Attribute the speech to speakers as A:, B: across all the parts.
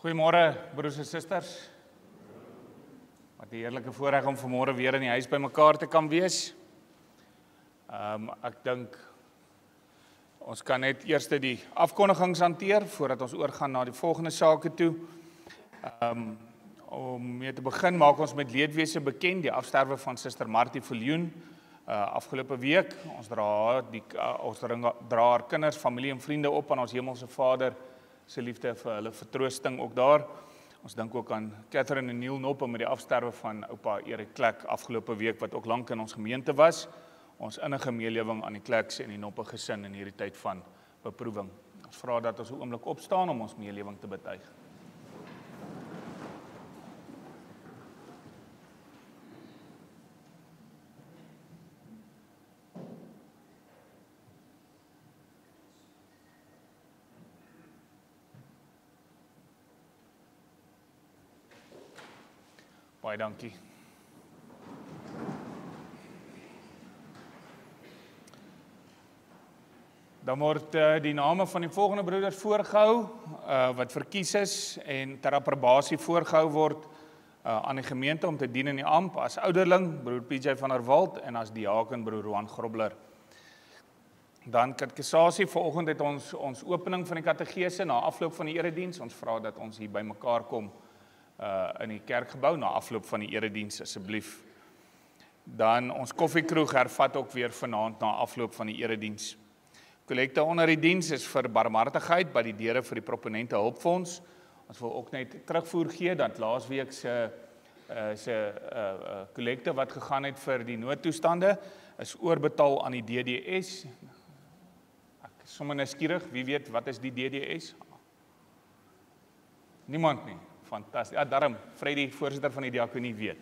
A: Goeiemôre broers en susters. Wat 'n heerlike voorreg om vanmôre weer in die huis bymekaar te kan wees. Ek dink ons kan net eers die afkondigings hanteer voordat ons oorgaan na die volgende sake toe. Om mee te begin maak ons met leedwese bekend die afsterwe van Suster Martie Viljoen afgelope week. Ons dra haar kinders, familie en vriende op aan ons Hemelse Vader se liefde vir hulle vertroosting ook daar. Ons dink ook aan Catherine en Neil Noppe met die afsterwe van oupa Erik Klek afgelope week wat ook lank in ons gemeente was. Ons innige meelewing aan die Kleks en die Noppe gesin in hierdie tyd van beproewing. Ons vra dat ons 'n oomblik opstaan om ons meelewing te betuig. Baie dankie. Dan word die name van die volgende broeders voorgehou wat verkies is en ter approbasie voorgehou word aan die gemeente om te dien in die ampt as ouderling, broer PJ van der Walt en as diaken, broer Roan Grobler. Dan katekisasie, vanoggend het ons opening van die katekese na afloop van die erediens. Ons vra dat ons hier by mekaar kom in die kerkgebou na afloop van die erediens asseblief. Dan ons koffiekroeg hervat ook weer vanaand na afloop van die erediens. Kollekte onder die diens is vir barmhartigheid by die deure vir die proponente hulpfonds. Ons wil ook net terugvoer gee dat laasweek se kollekte wat gegaan het vir die noodtoestande is oorbetaal aan die DDS. Ek is sommer nuuskierig, wie weet wat is die DDS? Niemand nie. Fantasties. Ja, daarom, Freddy, voorsitter van die diakonie weet.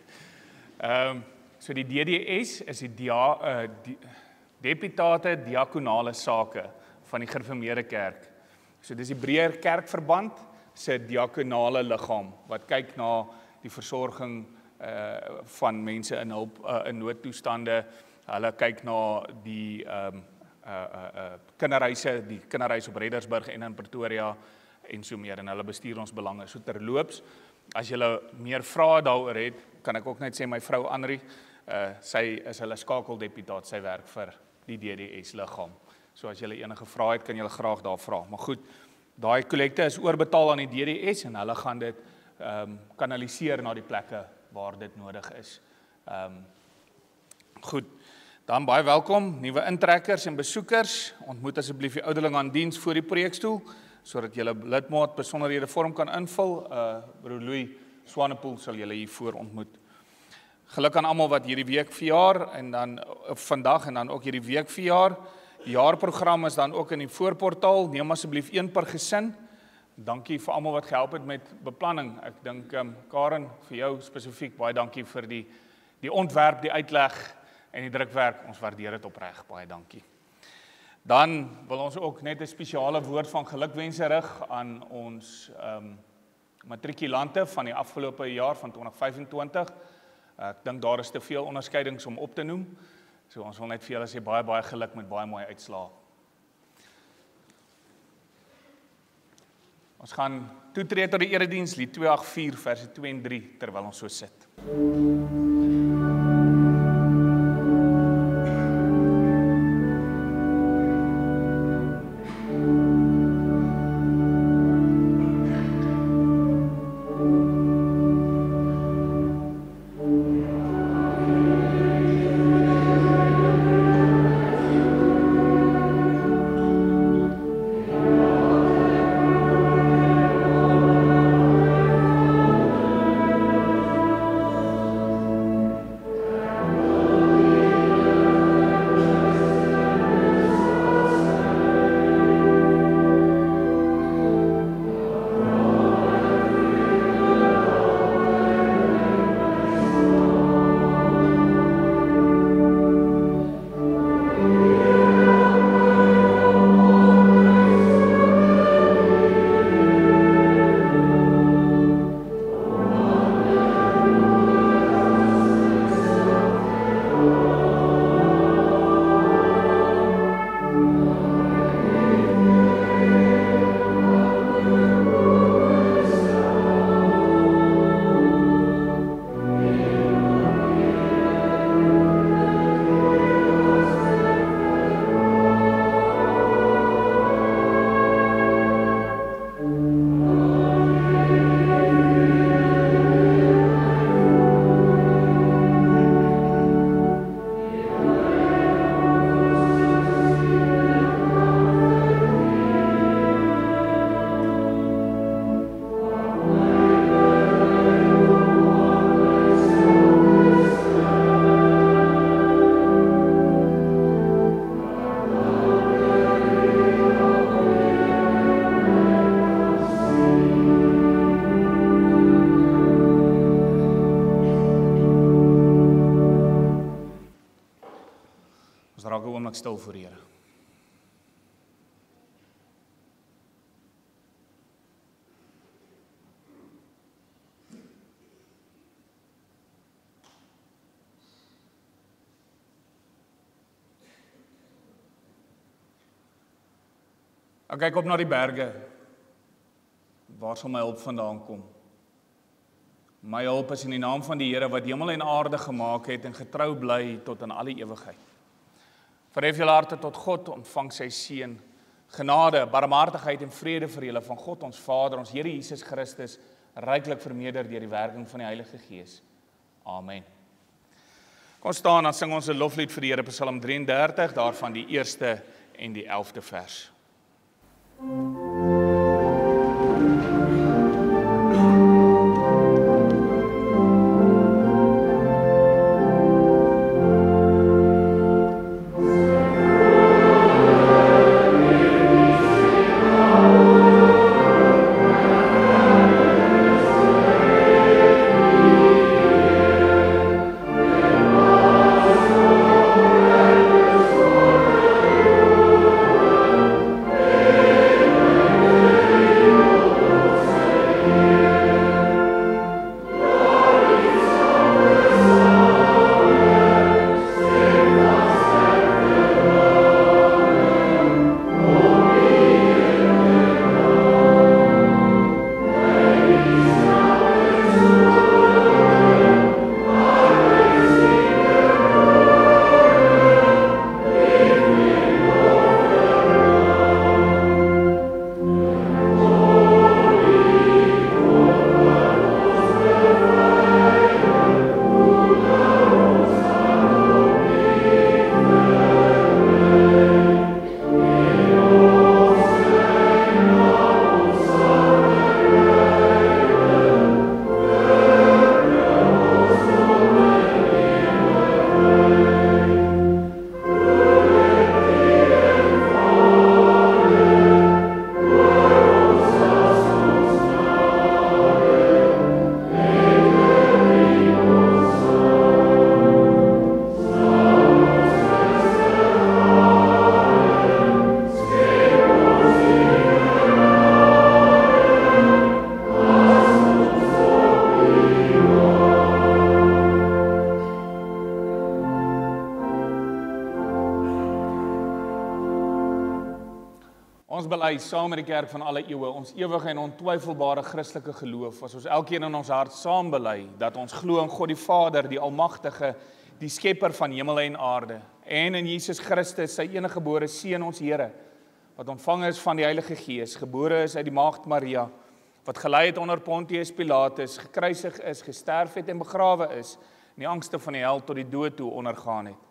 A: So die DDS is die Deputate Diakonale Sake van die Gereformeerde Kerk. So dis die Breër Kerkverband se diakonale liggaam wat kyk na die versorging van mense in noodtoestande. Hulle kyk na die kinderhuise, die kinderhuis op Reddersburg en in Pretoria en so meer, en hulle bestuur ons belange. So terloops, as julle meer vrae daaroor het, kan ek ook net sê my vrou Anri, sy is hulle skakeldeputaat, sy werk vir die DDS liggaam. So as julle enige vrae het, kan julle graag daar vra. Maar goed, daai kollekte is oorbetaal aan die DDS en hulle gaan dit kanaliseer na die plekke waar dit nodig is. Goed, dan baie welkom, nuwe intrekkers en besoekers. Ontmoet asseblief die ouderling aan diens voor die preekstoel, sodat julle lidmaat besonderhede vorm kan invul. Broer Louis Swanepoel sal julle hier voor ontmoet. Geluk aan almal wat hierdie week verjaar en dan vandag en dan ook hierdie week verjaar. Die jaarprogram is dan ook in die voorportaal. Neem asseblief een per gesin. Dankie vir almal wat gehelp het met beplanning. Ek dink Karen, vir jou spesifiek baie dankie vir die ontwerp, die uitleg en die drukwerk. Ons waardeer dit opreg. Baie dankie. Dan wil ons ook net 'n spesiale woord van gelukwense rig aan ons matrikulante van die afgelope jaar van 2025. Ek dink daar is te veel onderskeidings om op te noem. So ons wil net vir julle sê baie geluk met baie mooi uitslae. Ons gaan toetree tot die erediens, lied 284 verse 2 en 3 terwyl ons so sit. stil voor die Here. Ek kyk op na die berge. Waar sal my hulp vandaan kom? My hulp is in die naam van die Here wat hemel en aarde gemaak het en getrou bly tot in alle ewigheid. Verhef julle harte tot God, ontvang sy seën, genade, barmhartigheid en vrede vir julle van God ons Vader, ons Here Jesus Christus, ryklik vermeerder deur die werking van die Heilige Gees. Amen. Kom staan, dan sing ons 'n loflied vir die Here, Psalm 33, daarvan die 1ste en die 11de vers. Ons bely saam met die kerk van alle eeue, ons ewige en ontwyfelbare Christelike geloof, as ons elkeen in ons hart saam bely, dat ons glo in God die Vader, die Almagtige, die Skepper van hemel en aarde, en in Jesus Christus, sy enige gebore Seun, ons Here, wat ontvang is van die Heilige Gees, gebore is uit die Maagd Maria, wat gelei het onder Pontius Pilatus, gekruisig is, gesterf het en begrawe is, in die angste van die hel tot die dood toe ondergaan het,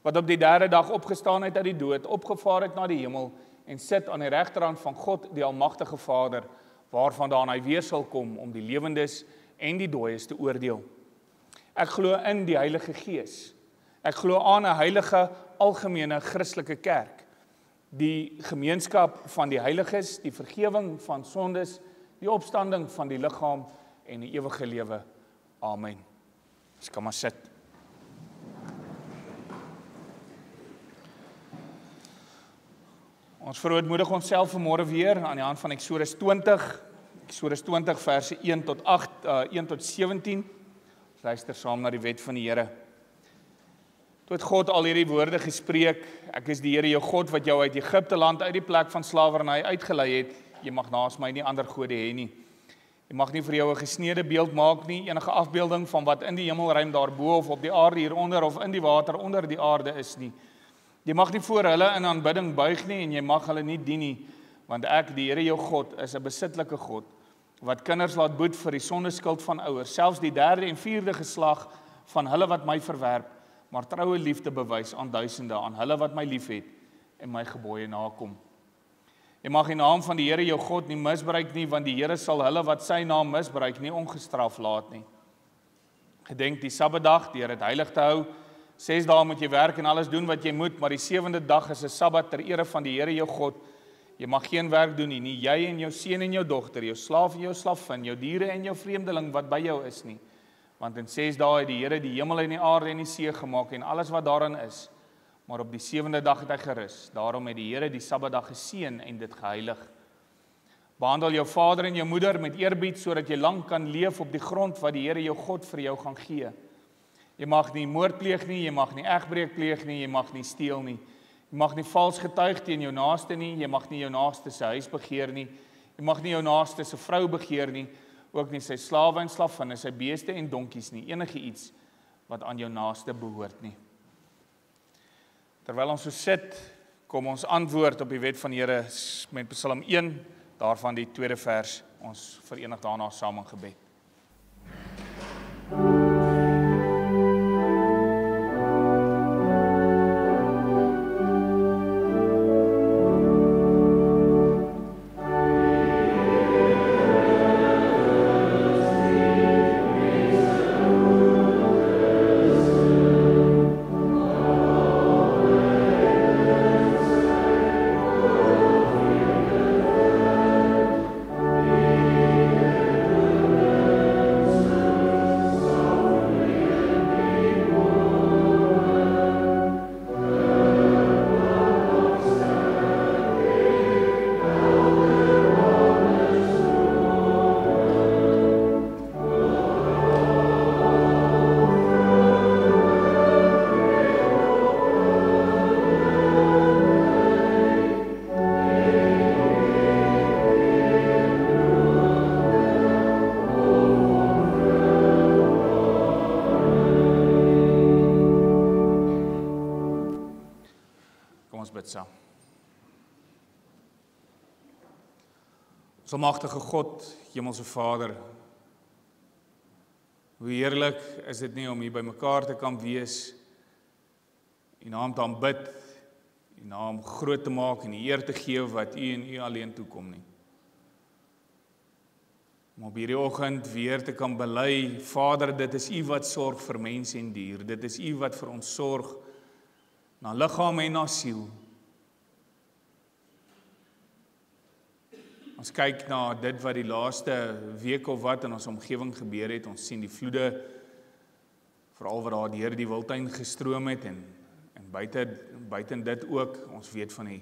A: wat op die 3de dag opgestaan het uit die dood, opgevaar het na die hemel, en sit aan die regterhand van God, die Almagtige Vader, waarvandaan hy weer sal kom om die lewendes en die dooies te oordeel. Ek glo in die Heilige Gees. Ek glo aan 'n heilige, algemene Christelike kerk, die gemeenskap van die heiliges, die vergewing van sondes, die opstanding van die liggaam en die ewige lewe. Amen. Ons kan maar sit. Ons verootmoedig onsself vanmôre weer aan die hand van Eksodus 20 verse 1 tot 17. Ons luister saam na die wet van die Here. Toe het God al hierdie woorde gespreek: Ek is die Here jou God wat jou uit Egipte land uit die plek van slawerny uitgelei het. Jy mag naas my nie ander gode hê nie. Jy mag nie vir jou 'n gesneede beeld maak nie, enige afbeelding van wat in die hemelruim daarbo of op die aarde hieronder of in die water onder die aarde is nie. Jy mag nie voor hulle in aanbidding buig nie en jy mag hulle nie dien nie, want ek, die Here jou God, is 'n besitlike God, wat kinders laat boet vir die sondeskuld van ouers, selfs die 3de en 4de geslag van hulle wat my verwerp, maar troue liefde bewys aan duisende, aan hulle wat my liefhet en my gebooie nakom. Jy mag die naam van die Here jou God nie misbruik nie, want die Here sal hulle wat sy naam misbruik nie ongestraf laat nie. Gedenk die Sabbatdag deur dit heilig te hou. 6 dae moet jy werk en alles doen wat jy moet, maar die 7de dag is 'n Sabbat ter ere van die Here jou God. Jy mag geen werk doen nie, jy en jou seun en jou dogter, jou slaaf en jou slavin, jou diere en jou vreemdeling wat by jou is nie. Want in 6 dae het die Here die hemel en die aarde en die see gemaak en alles wat daarin is, maar op die 7de dag het hy gerus. Daarom het die Here die Sabbatdag geseën en dit geheilig. Behandel jou vader en jou moeder met eerbied, sodat jy lang kan leef op die grond wat die Here jou God vir jou gaan gee. Jy mag nie moord pleeg nie, jy mag nie egbreek pleeg nie, jy mag nie steel nie. Jy mag nie vals getuig teen jou naaste nie, jy mag nie jou naaste se huis begeer nie, jy mag nie jou naaste se vrou begeer nie, ook nie sy slawe en slavinne, sy beeste en donkies nie, enige iets wat aan jou naaste behoort nie. Terwyl ons so sit, kom ons antwoord op die wet van die Here met Psalm 1, daarvan die 2de vers, ons verenig daarna saam in gebed. Almagtige God, Hemelse Vader, hoe heerlik is dit nie om hier by mekaar te kan wees, U naam te aanbid, U naam groot te maak en die eer te gee wat U en U alleen toekom nie. Om op hierdie oggend weer te kan bely, Vader, dit is U wat sorg vir mens en dier, dit is U wat vir ons sorg na liggaam en na siel. Ons kyk na dit wat die laaste week of wat in ons omgewing gebeur het. Ons sien die vloede, veral wat daar deur die Wildtuin gestroom het en buiten dit ook. Ons weet van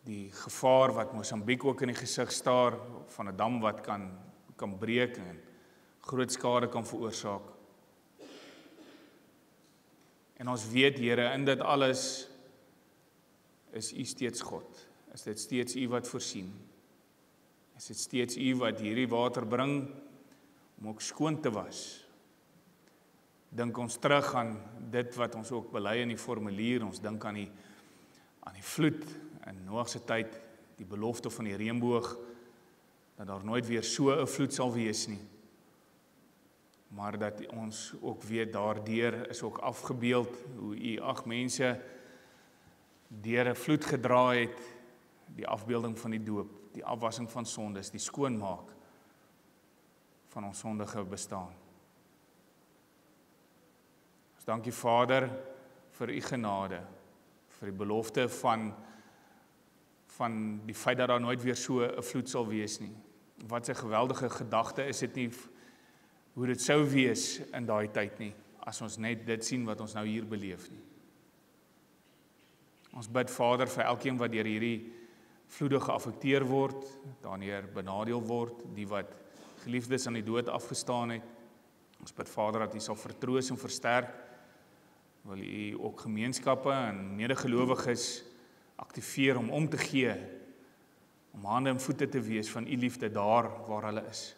A: die gevaar wat Mosambiek ook in die gesig staar, van 'n dam wat kan breek en groot skade kan veroorsaak. En ons weet, Here, in dit alles is U steeds God. Is dit steeds U wat voorsien? Is dit steeds U wat hierdie water bring om ook skoon te was? Dink ons terug aan dit wat ons ook bely in die formulier, ons dink aan die vloed in Noag se tyd, die belofte van die reënboog, dat daar nooit weer so 'n vloed sal wees nie. Maar dat ons ook weet, daardeur is ook afgebeeld hoe U 8 mense deur 'n vloed gedra het, die afbeelding van die doop, die afwassing van sondes, die skoonmaak van ons sondige bestaan. Ons dankie Vader vir U genade, vir die belofte van die feit dat daar nooit weer so 'n vloed sal wees nie. Wat 'n geweldige gedagte is dit nie hoe dit sou wees in daai tyd nie, as ons net dit sien wat ons nou hier beleef nie. Ons bid Vader vir elkeen wat deur hierdie vloede geaffekteer word, daardeur benadeel word, die wat geliefdes aan die dood afgestaan het. Ons bid Vader dat U sal vertroos en versterk, wil U ook gemeenskappe en medegelowiges aktiveer om te gee, om hande en voete te wees van U liefde daar waar hulle is.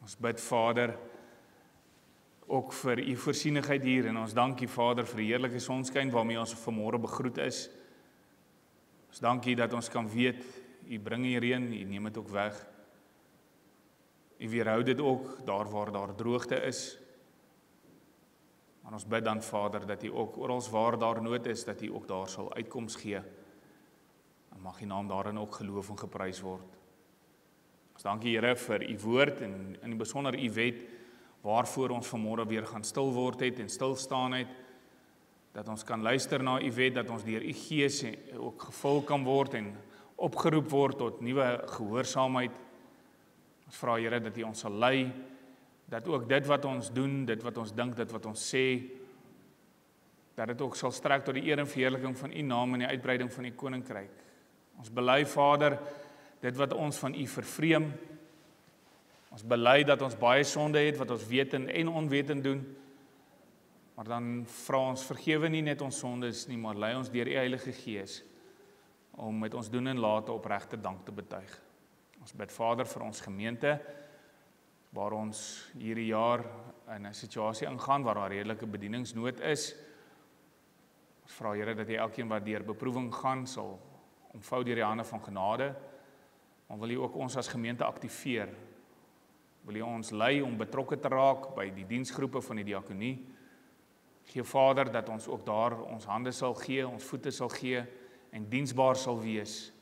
A: Ons bid Vader ook vir U voorsienigheid hier, en ons dankie Vader vir die heerlike sonskyn waarmee ons vanmôre begroet is. Ons dankie dat ons kan weet, U bring die reën, U neem dit ook weg. U weerhou dit ook daar waar daar droogte is. Maar ons bid dan Vader dat U ook oral waar daar nood is, dat U ook daar sal uitkoms gee. En mag U naam daarin ook geloof en geprys word. Ons dankie Here vir U woord en in die besonder U wet, waarvoor ons vanmôre weer gaan stil word het en stil staan het. Dat ons kan luister na U wet, dat ons deur U Gees ook gevul kan word en opgeroep word tot nuwe gehoorsaamheid. Ons vra Here dat U ons sal lei, dat ook dit wat ons doen, dit wat ons dink, dit wat ons sê, dat dit ook sal strek tot die eer en verheerliking van U naam en die uitbreiding van U koninkryk. Ons bely, Vader, dit wat ons van U vervreem. Ons bely dat ons baie sonde het, wat ons wetend en onwetend doen. Maar dan vra ons, vergewe nie net ons sondes nie, maar lei ons deur U Heilige Gees, om met ons doen en late opregte dank te betuig. Ons bid, Vader, vir ons gemeente, waar ons hierdie jaar in 'n situasie ingaan, waar daar redelike bedieningsnood is. Ons vra, Here, dat U elkeen wat deur beproewing gaan, sal omvou deur die hande van genade, maar wil U ook ons as gemeente aktiveer, wil U ons lei om betrokke te raak by die diensgroepe van die diakonie. Gee, Vader, dat ons ook daar ons hande sal gee, ons voete sal gee, en diensbaar sal wees,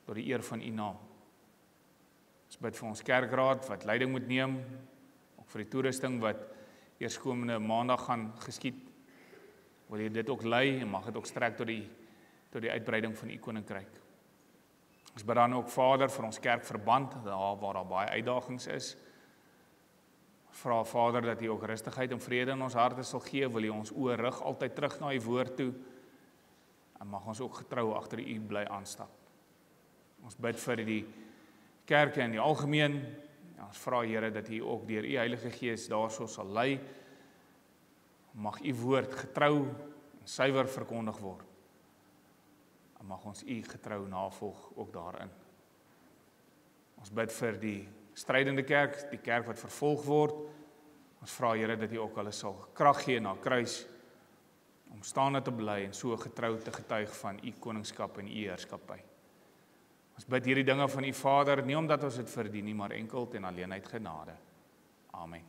A: tot die eer van U naam. Ons bid vir ons kerkraad, wat leiding moet neem, ook vir die toerusting wat eerskomende maandag gaan geskied. Wil U dit ook lei, en mag dit ook strek tot die uitbreiding van U koninkryk. Ons bid dan ook, Vader, vir ons kerkverband, waar daar baie uitdagings is. Vra, Vader, dat U ook rustigheid en vrede in ons harte sal gee, wil U ons oë rig altyd terug na U woord toe, en mag ons ook getrou agter U bly aanstap. Ons bid vir die kerke in die algemeen, ons vra, Here, dat U ook deur U Heilige Gees daarso sal lei, mag U woord getrou en suiwer verkondig word, en mag ons U getrou navolg ook daarin. Ons bid vir die strydende kerk, die kerk wat vervolg word. Ons vra, Here, dat U ook hulle sal krag gee na kruis, om staande te bly en so getrou te getuig van U koningskap en U heerskappy. Ons bid hierdie dinge van U Vader, nie omdat ons dit verdien nie, maar enkel en alleen uit genade. Amen.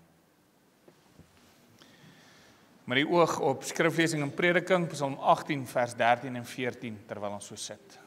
A: Met die oog op skriflesing en prediking, Psalm 18 vers 13 en 14, terwyl ons so sit.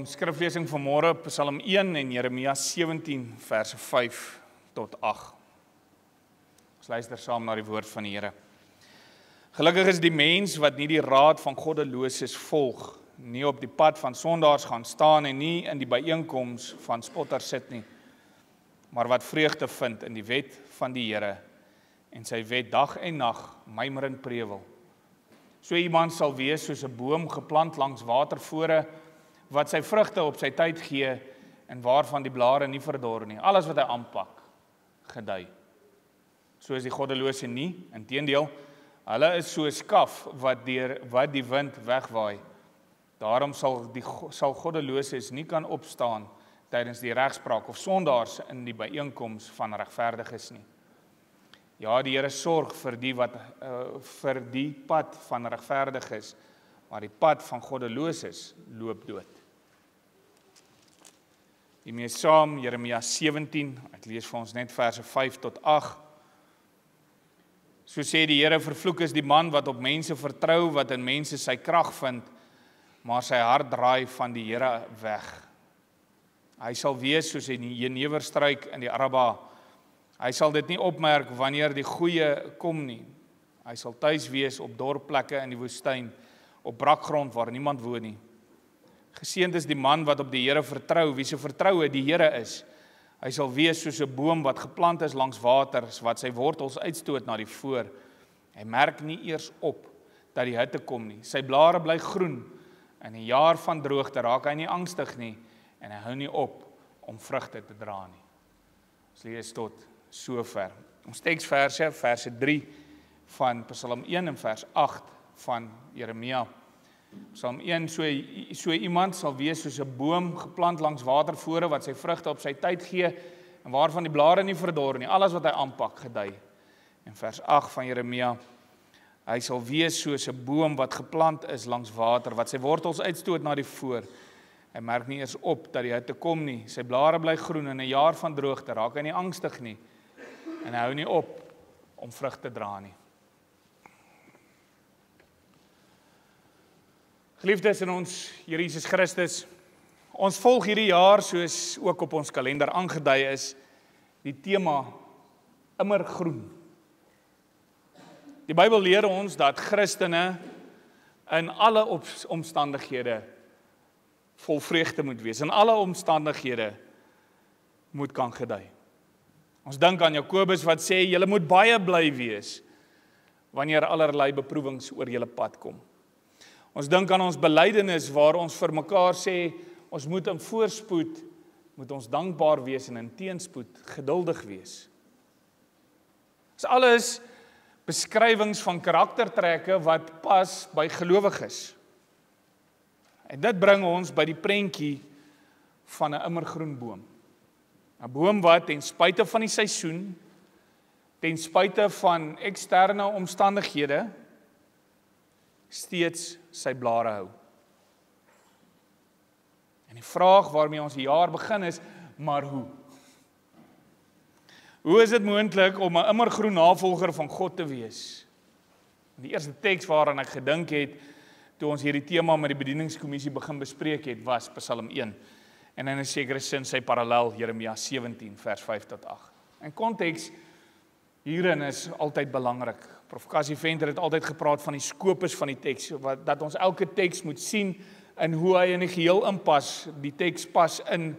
A: Skriflesing vanmôre, Psalm 1 en Jeremia 17 verse 5 tot 8. Ons luister saam na die woord van die Here. Gelukkig is die mens wat nie die raad van goddeloses volg, nie op die pad van sondaars gaan staan en nie in die byeenkoms van spotters sit nie, maar wat vreugde vind in die wet van die Here en sy wet dag en nag mymerend prewel. So iemand sal wees soos 'n boom geplant langs watervore, wat sy vrugte op sy tyd gee en waarvan die blare nie verdor nie. Alles wat hy aanpak, gedei. So is die goddelose nie, inteendeel, hulle is so 'n skaf wat die wind wegwaai. Daarom sal goddeloses nie kan opstaan tydens die regspraak of sondaars in die byeenkoms van regverdiges nie. Ja, die Here sorg vir die pad van regverdiges, maar die pad van goddeloses loop dood. Hiermee saam, Jeremia 17, ek lees vir ons net verse 5 tot 8. So sê die Here, vervloek is die man wat op mense vertrou, wat in mense sy krag vind, maar sy hart draai van die Here weg. Hy sal wees soos 'n jeneverstruik in die Araba. Hy sal dit nie opmerk wanneer die goeie kom nie. Hy sal tuis wees op dorpplekke in die woestyn, op brakgrond waar niemand woon nie. Geseënd is die man wat op die Here vertrou, wie se vertroue die Here is. Hy sal wees soos 'n boom wat geplant is langs waters, wat sy wortels uitstoot na die voor. Hy merk nie eers op dat die hitte kom nie. Sy blare bly groen. In 'n jaar van droogte raak hy nie angstig nie en hy hou nie op om vrugte te dra nie. Ons lees tot sover. Ons teksverse, verse 3 van Psalm 1 en vers 8 van Jeremia. Psalm 1, so iemand sal wees soos 'n boom geplant langs watervore wat sy vrugte op sy tyd gee en waarvan die blare nie verdor nie, alles wat hy aanpak gedei. En vers 8 van Jeremia, hy sal wees soos 'n boom wat geplant is langs water, wat sy wortels uitstoot na die voor. Hy merk nie eers op dat die hitte kom nie, sy blare bly groen in 'n jaar van droogte, raak hy nie angstig nie en hy hou nie op om vrug te dra nie. Geliefdes in ons Here Jesus Christus, ons volg hierdie jaar, soos ook op ons kalender aangedui is, die tema immergroen. Die Bybel leer ons dat Christene in alle omstandighede vol vreugde moet wees, in alle omstandighede moet kan gedei. Ons dink aan Jakobus wat sê, julle moet baie bly wees, wanneer allerlei beproewings oor julle pad kom. Ons dink aan ons belydenis waar ons vir mekaar sê, ons moet in voorspoed, moet ons dankbaar wees en in teenspoed geduldig wees. Dis alles beskrywings van karaktertrekke wat pas by gelowiges. En dit bring ons by die prentjie van 'n immergroen boom. 'n Boom wat ten spyte van die seisoen, ten spyte van eksterne omstandighede, steeds sy blare hou. En die vraag waarmee ons die jaar begin is, maar hoe? Hoe is dit moontlik om 'n immergroen navolger van God te wees? Die eerste teks waaraan ek gedink het, toe ons hierdie tema met die bedieningskommissie begin bespreek het, was Psalm 1. En in 'n sekere sin sy parallel, Jeremia 17, vers 5 tot 8. En konteks hierin is altyd belangrik. Prof. Cassie Venter het altyd gepraat van die skopus van die teks, dat ons elke teks moet sien in hoe hy in die geheel inpas. Die teks pas in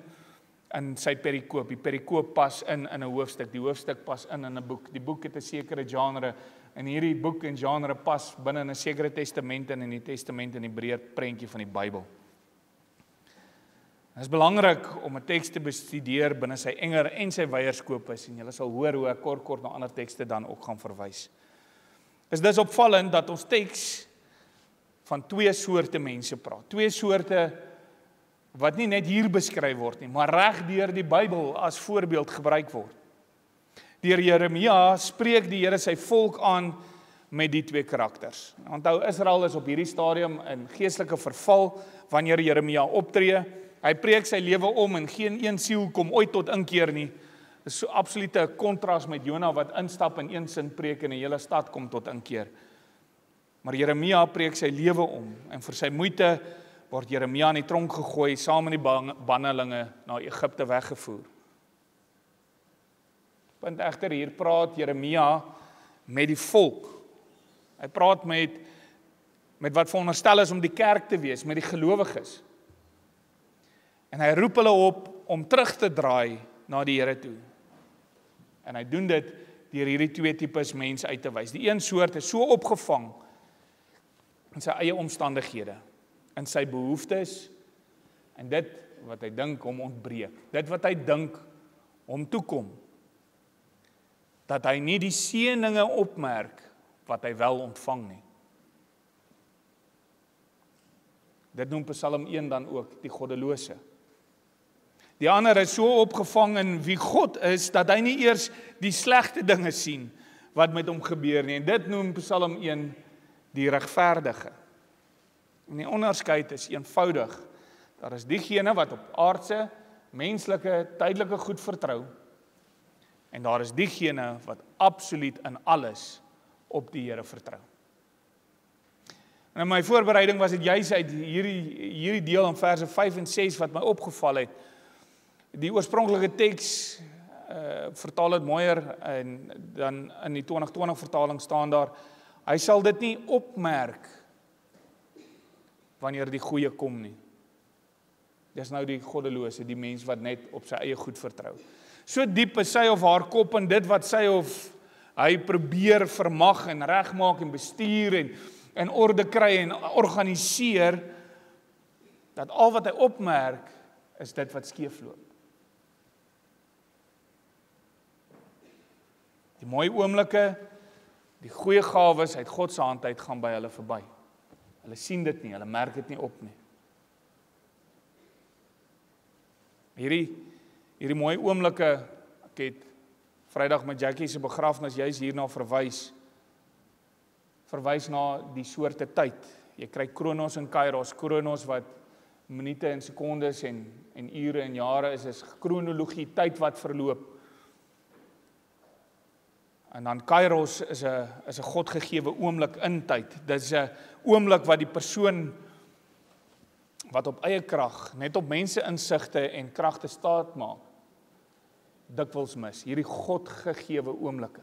A: sy perikoop. Die perikoop pas in 'n hoofstuk. Die hoofstuk pas in 'n boek. Die boek het 'n sekere genre. En hierdie boek en genre pas binne 'n sekere testament en in die testament in die breër prentjie van die Bybel. Dit is belangrik om 'n teks te bestudeer binne sy enger en sy wyeer skopus, en julle sal hoor hoe ek kort na ander tekste dan ook gaan verwys. Is dis opvallend dat ons teks van twee soorte mense praat. Twee soorte wat nie net hier beskryf word nie, maar reg deur die Bybel as voorbeeld gebruik word. Deur Jeremia spreek die Here sy volk aan met die twee karakters. Onthou, Israel is op hierdie stadium in geestelike verval wanneer Jeremia optree. Hy preek sy lewe om en geen een siel kom ooit tot inkeer nie. Dit is so absolute kontras met Jona wat instap in een sin preek en 'n hele stad kom tot inkeer. Maar Jeremia preek sy lewe om en vir sy moeite word Jeremia in die tronk gegooi, saam met die bannelinge na Egipte weggevoer. Want egter hier praat Jeremia met die volk. Hy praat met wat veronderstel is om die kerk te wees, met die gelowiges. En hy roep hulle op om terug te draai na die Here toe. En hy doen dit deur hierdie twee tipes mense uit te wys. Die een soort is so opgevang in sy eie omstandighede, in sy behoeftes, en dit wat hy dink hom ontbreek, dit wat hy dink hom toekom, dat hy nie die seëninge opmerk wat hy wel ontvang nie. Dit noem Psalm 1 dan ook die goddelose. Die ander is so opgevang in wie God is, dat hy nie eers die slegte dinge sien wat met hom gebeur nie. En dit noem Psalm 1 die regverdige. En die onderskeid is eenvoudig. Daar is diegene wat op aardse, menslike, tydelike goed vertrou, en daar is diegene wat absoluut in alles op die Here vertrou. En in my voorbereiding was dit juis uit hierdie deel in verse 5 en 6 wat my opgeval het. Die oorspronklike teks vertaal dit mooier, en dan in die 2020 vertaling staan daar, hy sal dit nie opmerk wanneer die goeie kom nie. Dis nou die goddelose, die mens wat net op sy eie goed vertrou. So diep is sy of haar kop in dit wat sy of hy probeer vermag en regmaak en bestuur en orde kry en organiseer, dat al wat hy opmerk is dit wat skeefloop. Die mooi oomblikke, die goeie gawes uit God se hand uit gaan by hulle verby. Hulle sien dit nie, hulle merk dit nie op nie. Hierdie mooi oomblikke, ek het Vrydag met Jackie se begrafnis juis hierna verwys na die soorte tyd. Jy kry Kronos en Kairos, Kronos wat minute en sekondes en ure en jare is kronologie, tyd wat verloop. En dan Kairos is 'n godgegewe oomblik in tyd. Dit is 'n oomblik wat die persoon wat op eie krag, net op mense insigte en kragte staat maak, dikwels mis. Hierdie godgegewe oomblikke.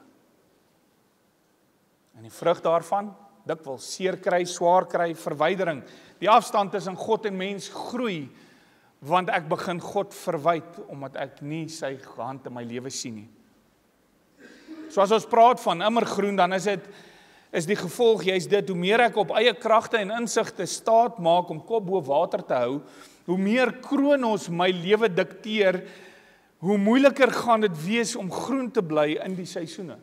A: En die vrug daarvan, dikwels seer kry, swaar kry, verwydering. Die afstand tussen God en mens groei, want ek begin God verwyd, omdat ek nie sy hand in my lewe sien nie. So as ons praat van immergroen, dan is die gevolg juist dit, hoe meer ek op eie kragte en insigte staat maak om kop bo water te hou, hoe meer Kronos my lewe dikteer, hoe moeiliker gaan dit wees om groen te bly in die seisoene.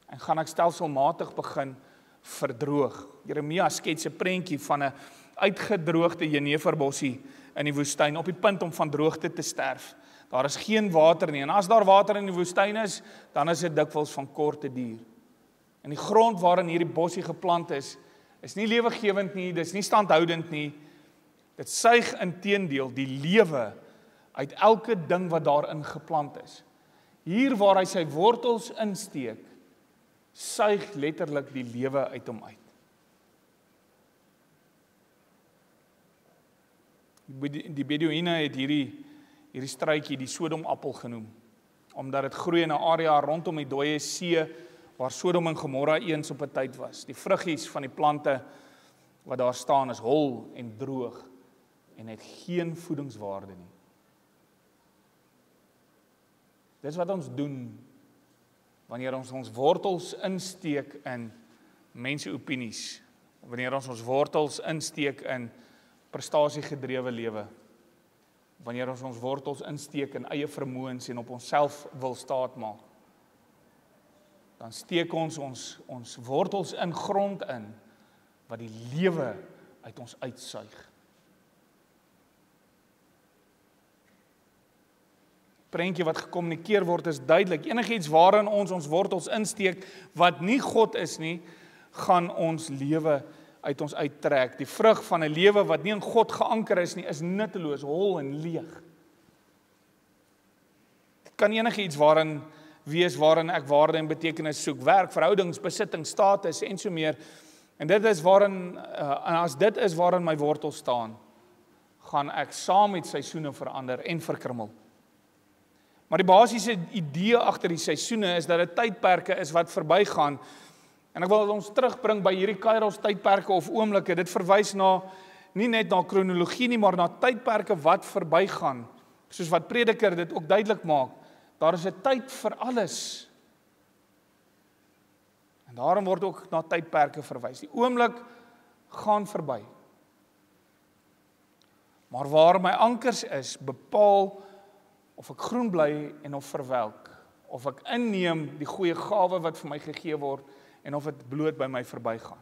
A: En gaan ek stelselmatig begin verdroog. Jeremia skets 'n prentjie van 'n uitgedroogde jeneverbossie in die woestyn, op die punt om van droogte te sterf. Daar is geen water nie, en as daar water in die woestyn is, dan is dit dikwels van korte duur. En die grond waarin hierdie bossie geplant is nie lewegewend nie, dis nie standhoudend nie. Dit suig inteendeel die lewe uit elke ding wat daarin geplant is. Hier waar hy sy wortels insteek, suig letterlik die lewe uit hom uit. Die Beduïne het hierdie struitjie die Sodomappel genoem, omdat dit groei in 'n area rondom die dooie see, waar Sodom en Gomorra eens op 'n tyd was. Die vruggies van die plante wat daar staan is hol en droog, en het geen voedingswaarde nie. Dis wat ons doen, wanneer ons wortels insteek in menseopinies, wanneer ons wortels insteek in prestasiegedrewe lewe, wanneer ons wortels insteek in eie vermoëns en op onsself wil staat maak, dan steek ons wortels in grond in, wat die lewe uit ons uitsuig. Prentjie wat gekommunikeer word is duidelik. Enigiets waarin ons wortels insteek, wat nie God is nie, gaan ons lewe uit ons uittrek. Die vrug van 'n lewe wat nie in God geanker is nie, is nutteloos, hol en leeg. Dit kan enigiets wees waarin ek waarde en betekenis soek, werk, verhoudings, besitting, status en so meer. En dit is en as dit is waarin my wortels staan, gaan ek saam met seisoene verander en verkrummel. Maar die basiese idee agter die seisoene is dat dit tydperke is wat verbygaan. En ek wil ons terugbring by hierdie Kairos tydperke of oomblikke. Dit verwys nie net na kronologie nie, maar na tydperke wat verbygaan. Soos wat Prediker dit ook duidelik maak. Daar is 'n tyd vir alles. En daarom word ook na tydperke verwys. Die oomblik gaan verby. Maar waar my ankers is, bepaal of ek groen bly en of verwelk, of ek inneem die goeie gawe wat vir my gegee word, en of dit bloot by my verbygaan.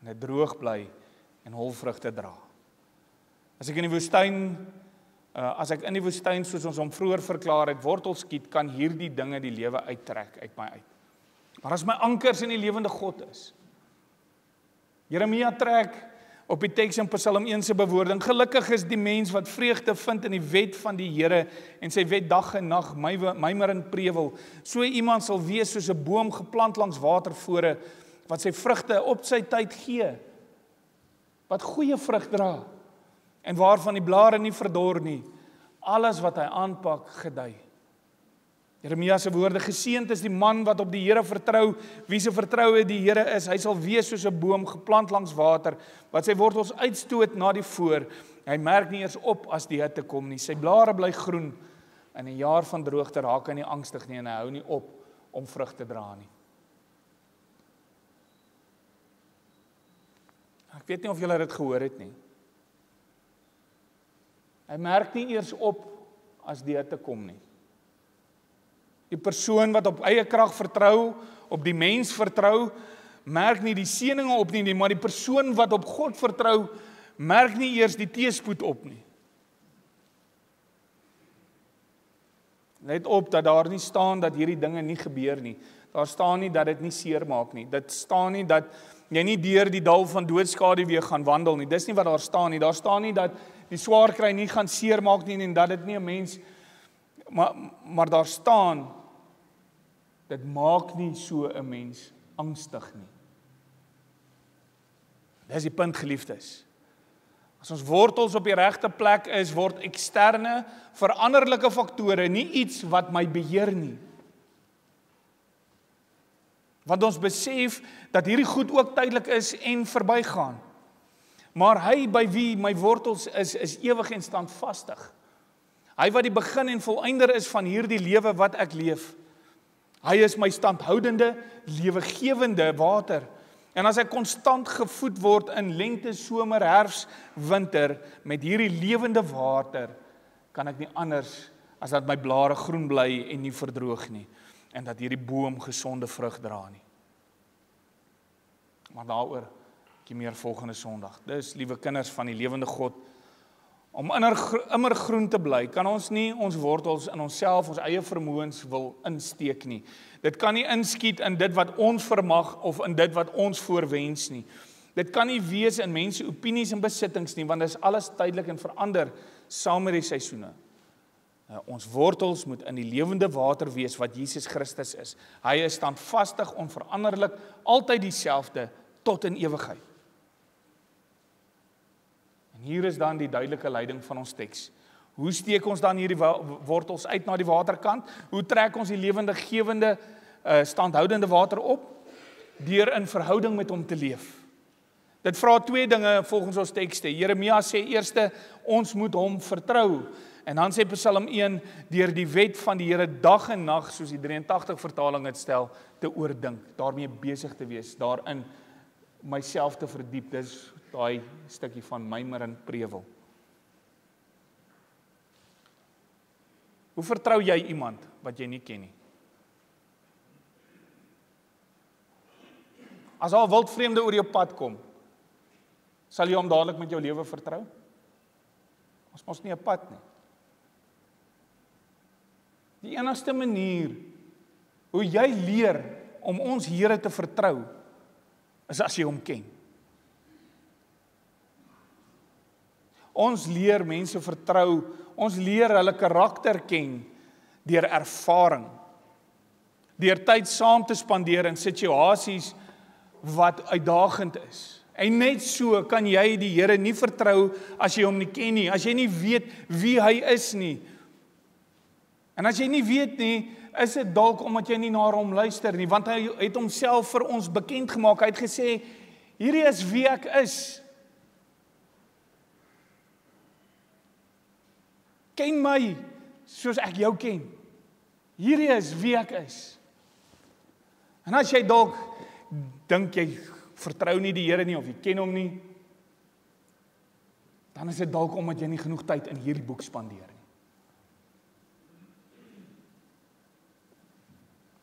A: En dit droog bly en hol vrugte dra. As ek in die woestyn, soos ons hom vroeër verklaar het, wortels skiet, kan hierdie dinge die lewe uittrek uit my uit. Maar as my ankers in die lewende God is. Jeremia trek op die teks in Psalm 1 se bewoording, gelukkig is die mens wat vreugde vind in die wet van die Here en sy wet dag en nag mymer in prewel. So iemand sal wees soos 'n boom geplant langs watervore, wat sy vrugte op sy tyd gee, wat goeie vrug dra, en waarvan die blare nie verdor nie, alles wat hy aanpak gedei. Jeremia se woorde, geseënd is die man wat op die Here vertrou, wie se vertroue die Here is, hy sal wees soos 'n boom geplant langs water, wat sy wortels uitstoot na die voor, hy merk nie eers op as die hitte kom nie, sy blare bly groen, in 'n jaar van droogte raak hy nie angstig nie, en hy hou nie op om vrug te dra nie. Ek weet nie of julle dit gehoor het nie. Hy merk nie eers op as die hitte kom nie. Die persoon wat op eie krag vertrou, op die mens vertrou, merk nie die seëninge op nie, maar die persoon wat op God vertrou, merk nie eers die teëspoed op nie. Let op dat daar nie staan dat hierdie dinge nie gebeur nie. Daar staan nie dat dit nie seer maak nie. Dit staan nie dat jy nie deur die dal van doodskaduwee gaan wandel nie. Dis nie wat daar staan nie. Daar staan nie dat die swaar kry nie gaan seer maak nie en dat dit nie 'n mens maar daar staan dit maak nie so 'n mens angstig nie. Dis die punt, geliefdes. As ons wortels op die regte plek is, word eksterne veranderlike faktore nie iets wat my beheer nie. Want ons besef dat hierdie goed ook tydelik is en verbygaan. Maar hy by wie my wortels is ewig en standvastig. Hy wat die begin en volëinder is van hierdie lewe wat ek leef. Hy is my standhoudende, lewegewende water. En as ek konstant gevoed word in lente, somer, herfs, winter, met hierdie lewende water, kan ek nie anders as dat my blare groen bly en nie verdroog nie. En dat hierdie boom gesonde vrug dra nie. Maar daaroor meer volgende Sondag. Dis, liewe kinders van die lewende God, om immer groen te bly, kan ons nie ons wortels in onsself, ons eie vermoëns wil insteek nie. Dit kan nie inskiet in dit wat ons vermag of in dit wat ons voorwens nie. Dit kan nie wees in mense opinies en besittings nie, want dit is alles tydelik en verander saam met die seisoene. Ons wortels moet in die lewende water wees wat Jesus Christus is. Hy is standvastig, onveranderlik, altyd dieselfde tot in ewigheid. En hier is dan die duidelike leiding van ons teks. Hoe steek ons dan hierdie wortels uit na die waterkant? Hoe trek ons die lewende gewende standhoudende water op? Deur in verhouding met hom te leef. Dit vra twee dinge volgens ons tekste. Jeremia sê eerste, ons moet hom vertrou. En dan sê Psalm 1, deur die wet van die Here dag en nag, soos die 83 vertaling dit stel, te oordink, daarmee besig te wees, daarin myself te verdiep. Dis daai stukkie van mymer en prewel. Hoe vertrou jy iemand wat jy nie ken nie? As al wildvreemde oor jou pad kom, sal jy hom dadelik met jou lewe vertrou? Ons mos nie 'n pad nie. Die enigste manier hoe jy leer om ons Here te vertrou, is as jy hom ken. Ons leer mense vertrou, ons leer hulle karakter ken deur ervaring, deur tyd saam te spandeer in situasies wat uitdagend is. En net so kan jy die Here nie vertrou as jy hom nie ken nie, as jy nie weet wie hy is nie. En as jy nie weet nie, is dit dalk omdat jy nie na hom luister nie, want hy het homself vir ons bekend gemaak. Hy het gesê, hierdie is wie ek is. Ken my soos ek jou ken. Hierdie is wie ek is. En as jy dalk dink jy vertrou nie die Here nie of jy ken hom nie, dan is dit dalk omdat jy nie genoeg tyd in hierdie boek spandeer nie.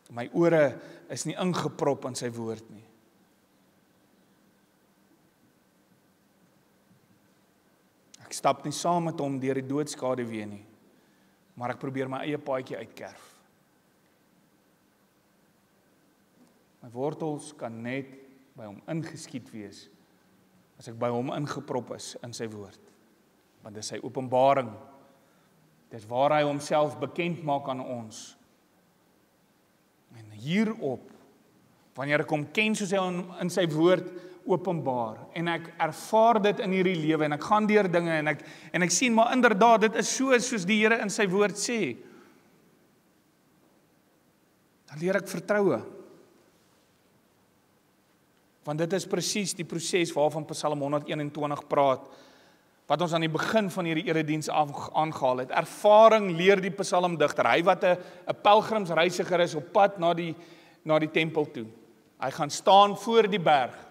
A: My ore is nie ingeprop in sy woord nie. Ek stap nie saam met hom deur die doodskaduwee nie, maar ek probeer my eie paadjie uitkerf. My wortels kan net by hom ingeskiet wees, as ek by hom ingeprop is in sy woord. Want dis sy openbaring. Dis waar hy homself bekend maak aan ons. En hierop, wanneer ek hom ken soos hy hom in sy woord openbaar, en ek ervaar dit in hierdie lewe, en ek gaan deur dinge, en ek sien, maar inderdaad, dit is soos die Here in sy woord sê, dan leer ek vertroue. Want dit is presies die proses waarvan Psalm 121 praat, wat ons aan die begin van hierdie erediens aangehaal het. Ervaring leer die psalmdigter, hy wat 'n pelgrimsreisiger is op pad na die tempel toe. Hy gaan staan voor die berg.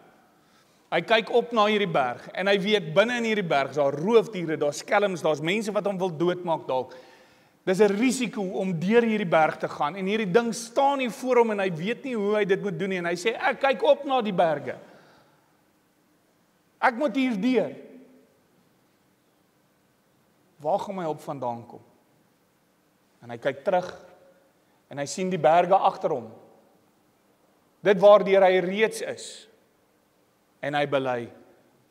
A: Hy kyk op na hierdie berg, en hy weet, binne in hierdie berg is daar roofdiere, daar's skelms, daar's mense wat hom wil doodmaak dalk. Dis 'n risiko om deur hierdie berg te gaan, en hierdie ding staan hier voor hom, en hy weet nie hoe hy dit moet doen nie, en hy sê, ek kyk op na die berge. Ek moet hier deur. Waar gaan my hulp vandaan kom? En hy kyk terug, en hy sien die berge agter hom. Dit waardeur hy reeds is. En hy bely,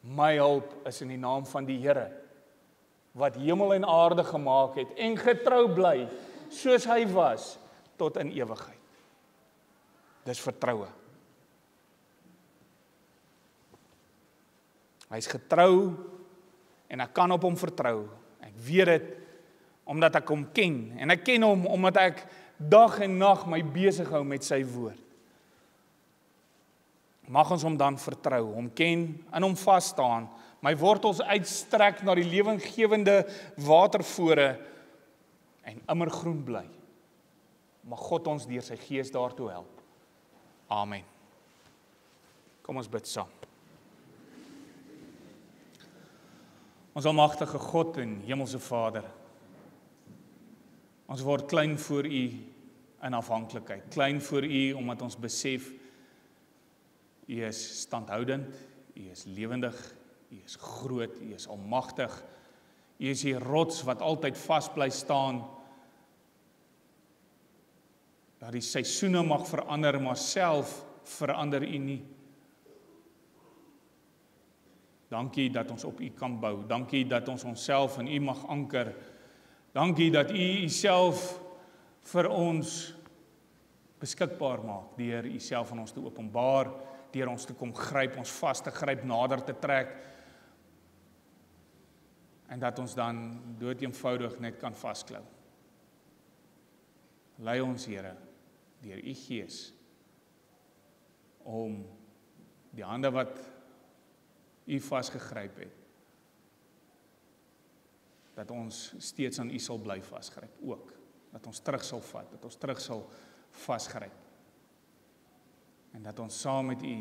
A: my hulp is in die naam van die Here, wat hemel en aarde gemaak het, en getrou bly, soos hy was, tot in ewigheid. Dis vertroue. Hy is getrou, en ek kan op hom vertrou. Ek weet dit, omdat ek hom ken, en ek ken hom, omdat ek dag en nag my besig hou met sy woord. Mag ons hom dan vertrou, hom ken, in hom vas staan, my wortels uitstrek na die lewensgewende watervore, en immer groen bly. Mag God ons deur sy Gees daartoe help. Amen. Kom ons bid saam. Ons almagtige God en hemelse Vader, ons word klein voor U in afhanklikheid, klein voor U omdat ons besef, U is standhoudend, U is lewendig, U is groot, U is almagtig, U is die rots wat altyd vas bly staan, dat die seisoene mag verander, maar self verander U nie. Dankie dat ons op U kan bou, dankie dat ons onsself in U mag anker, dankie dat U Uself vir ons beskikbaar maak, deur Uself aan ons te openbaar, deur ons te kom gryp, ons vas te gryp, nader te trek, en dat ons dan doodeenvoudig net kan vasklou. Lei ons, Here, deur U Gees, om die hande wat U vasgegryp het, dat ons steeds aan U sal bly vasgryp, ook, dat ons terug sal vat, dat ons terug sal vasgryp, en dat ons saam met U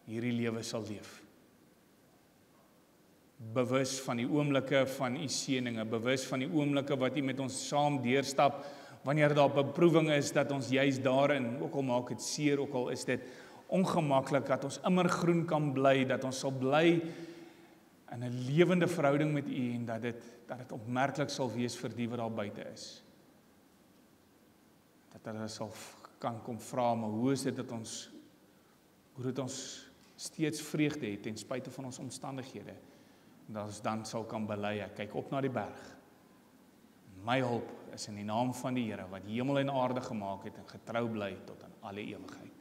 A: hierdie lewe sal leef. Bewus van die oomblikke van U seëninge, bewus van die oomblikke wat U met ons saam deurstap, wanneer daar beproewing is, dat ons juist daarin, ook al maak het seer, ook al is dit ongemaklik, dat ons immer groen kan bly, dat ons sal bly in 'n lewende verhouding met U, en dat dit opmerklik sal wees vir die wat daar buite is. Dat hulle sal kan kom vra, maar hoe is dit dat ons steeds vreugde het, ten spyte van ons omstandighede, en dat ons dan sal kan bely, ek kyk op na die berg, my hulp is in die naam van die Here, wat hemel en aarde gemaak het, en getrou bly tot in alle ewigheid.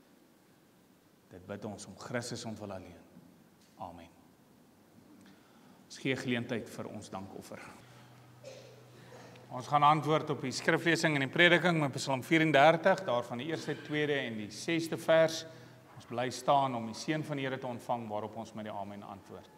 A: Dit bid ons om Christus ontwil alleen. Amen. Ons gee geleentheid vir ons dankoffer. Ons gaan antwoord op die skriflesing en die prediking met Psalm 34, daarvan die eerste, tweede en die 6de vers. Ons bly staan om die seën van die Here te ontvang, waarop ons met die amen antwoord.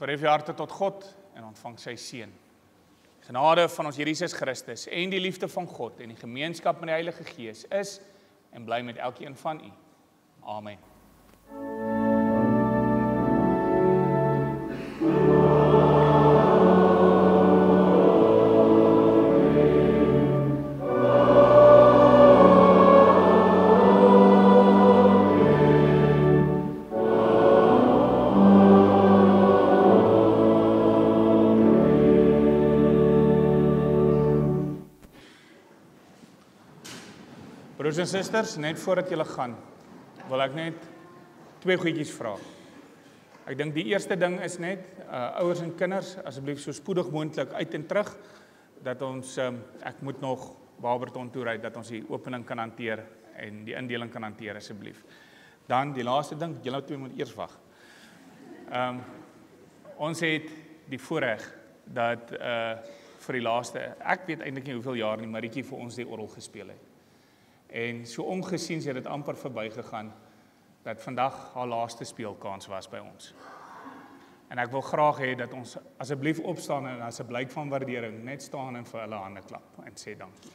A: Verhef jou harte tot God en ontvang sy seën. Die genade van ons Here Jesus Christus en die liefde van God en die gemeenskap met die Heilige Gees is en bly met elkeen van u. Amen. Broers en susters, net voordat julle gaan, wil ek net 2 goedjies vra. Ek dink die eerste ding is net, ouers en kinders, asseblief so spoedig moontlik uit en terug, dat ons, ek moet nog Barberton toe ry, dat ons die opening kan hanteer en die indeling kan hanteer, asseblief. Dan die laaste ding, julle 2 moet eers wag. Ons het die voorreg dat vir die laaste, ek weet eintlik nie hoeveel jaar nie, Marietjie vir ons die orgel gespeel het. En so ongesiens het dit amper verbygegaan dat vandag haar laaste speelkans was by ons. En ek wil graag hê dat ons asseblief opstaan en as 'n blyk van waardering net staan en vir hulle hande klap en sê dankie.